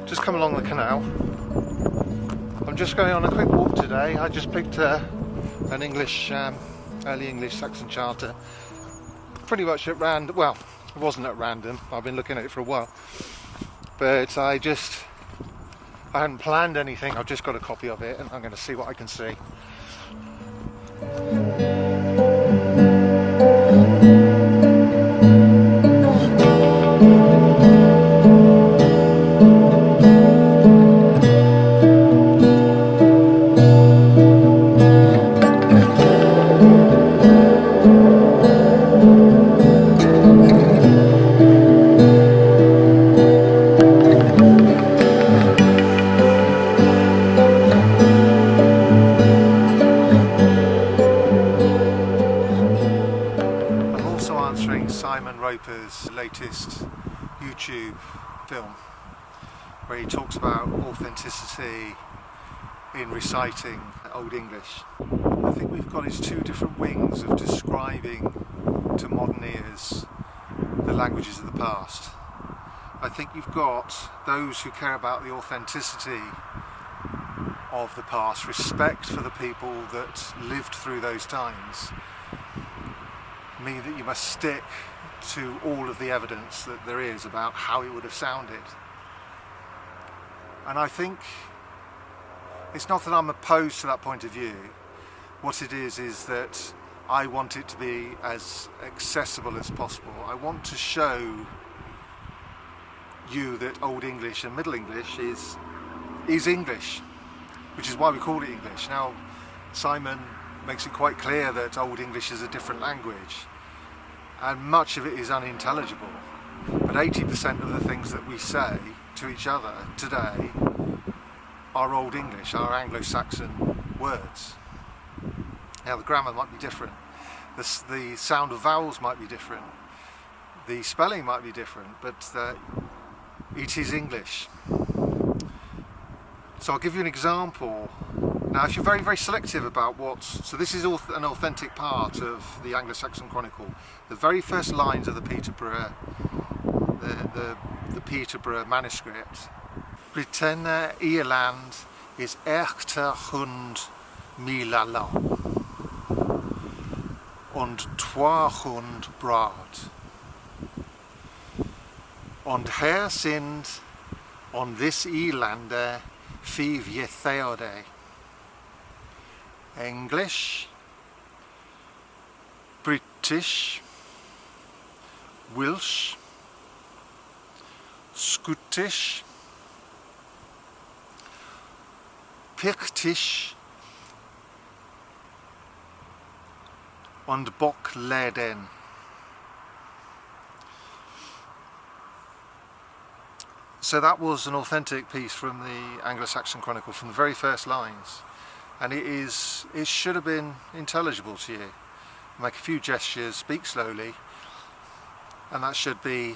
just come along the canal. I'm just going on a quick walk today. I just picked an English, early English Saxon charter, pretty much at random. Well, it wasn't at random, I've been looking at it for a while, but I hadn't planned anything. I've just got a copy of it and I'm going to see what I can see. Latest YouTube film where he talks about authenticity in reciting Old English. I think we've got his two different wings of describing to modern ears the languages of the past. I think you've got those who care about the authenticity of the past, respect for the people that lived through those times, mean that you must stick to all of the evidence that there is about how it would have sounded. And I think it's not that I'm opposed to that point of view. What it is that I want it to be as accessible as possible. I want to show you that Old English and Middle English is English, which is why we call it English. Now, Simon makes it quite clear that Old English is a different language, and much of it is unintelligible, but 80% of the things that we say to each other today are Old English, are Anglo-Saxon words. Now the grammar might be different, the sound of vowels might be different, the spelling might be different, but it is English. So I'll give you an example. Now, if you're very, very selective about so this is an authentic part of the Anglo-Saxon Chronicle. The very first lines of the Peterborough, the Peterborough manuscript. Britannia Ierland is 800 mila lang und 200 brad. Und her sind on this Irlande 5 English, British, Welsh, Scottish, Pictish und Bockleden. So that was an authentic piece from the Anglo-Saxon Chronicle, from the very first lines. And it should have been intelligible to you. Make a few gestures, speak slowly, and that should be,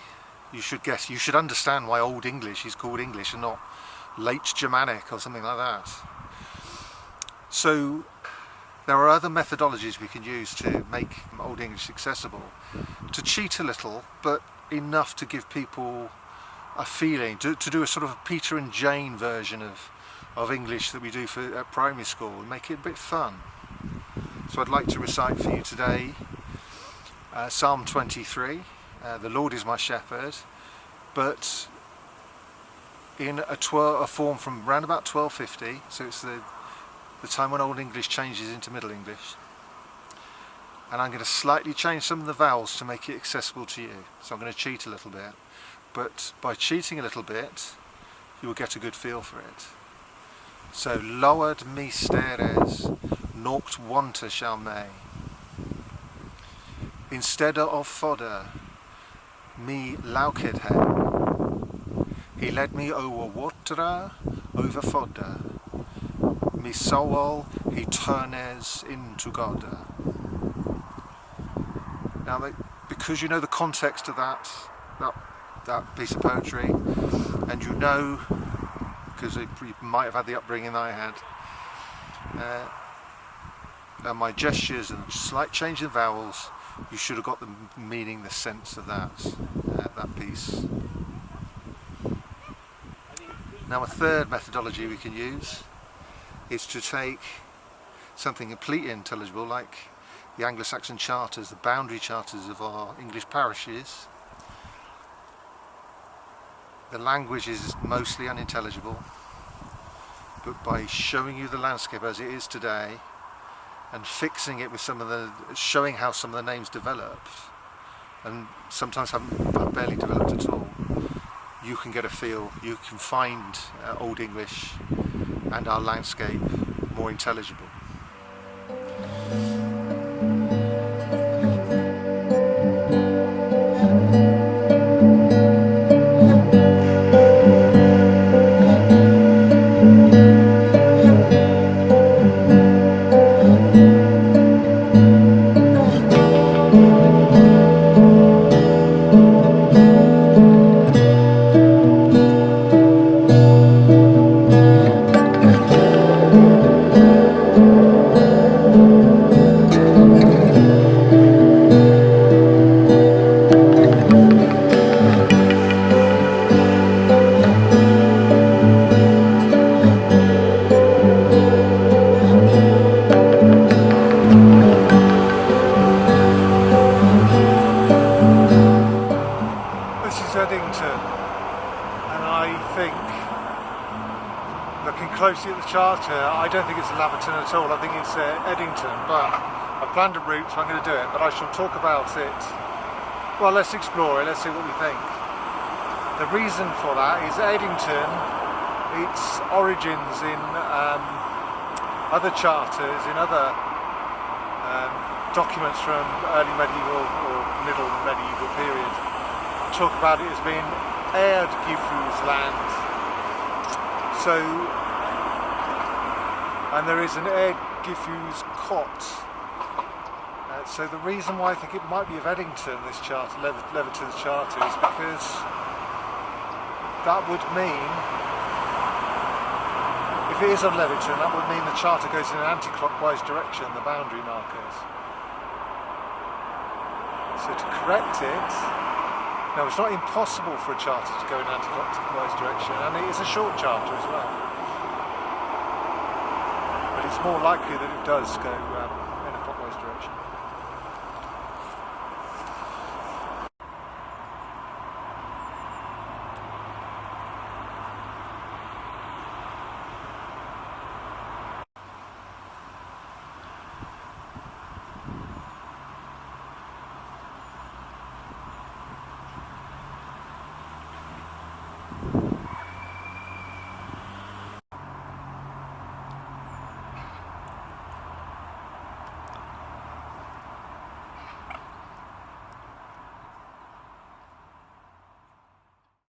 you should understand why Old English is called English and not Late Germanic or something like that. So there are other methodologies we can use to make Old English accessible, to cheat a little, but enough to give people a feeling, to do a sort of Peter and Jane version of English that we do at primary school, and make it a bit fun. So I'd like to recite for you today Psalm 23, the Lord is my shepherd, but in a form from around about 1250, so it's the time when Old English changes into Middle English. And I'm going to slightly change some of the vowels to make it accessible to you. So I'm going to cheat a little bit, but by cheating a little bit, you will get a good feel for it. So, lowered me steres, nocht wanta shall me. Instead of fodder, me lauked he. He led me over water, over fodder. Me soul he turnes into God. Now, because you know the context of that piece of poetry, and you know, because you might have had the upbringing that I had, and my gestures and slight change in vowels, you should have got the meaning, the sense of that piece. Now a third methodology we can use is to take something completely intelligible like the Anglo-Saxon charters, the boundary charters of our English parishes. The language is mostly unintelligible, but by showing you the landscape as it is today and fixing it with showing how some of the names developed, and sometimes have barely developed at all, you can get a feel, you can find Old English and our landscape more intelligible. And I think, looking closely at the charter, I don't think it's Leverton at all. I think it's Eddington, but I've planned a route, so I'm going to do it, but I shall talk about it. Well, let's explore it, let's see what we think. The reason for that is Eddington, its origins in other charters, in other documents from early medieval or middle medieval period, talk about it as being Erdgifu's land. So, and there is an Erdgifu's cot. So the reason why I think it might be of Eddington, this charter, Leverton's charter, is because that would mean, if it is of Leverton, that would mean the charter goes in an anti-clockwise direction, the boundary markers. So to correct it, now it's not impossible for a charter to go in an anti-clockwise direction, and it is a short charter as well. But it's more likely that it does go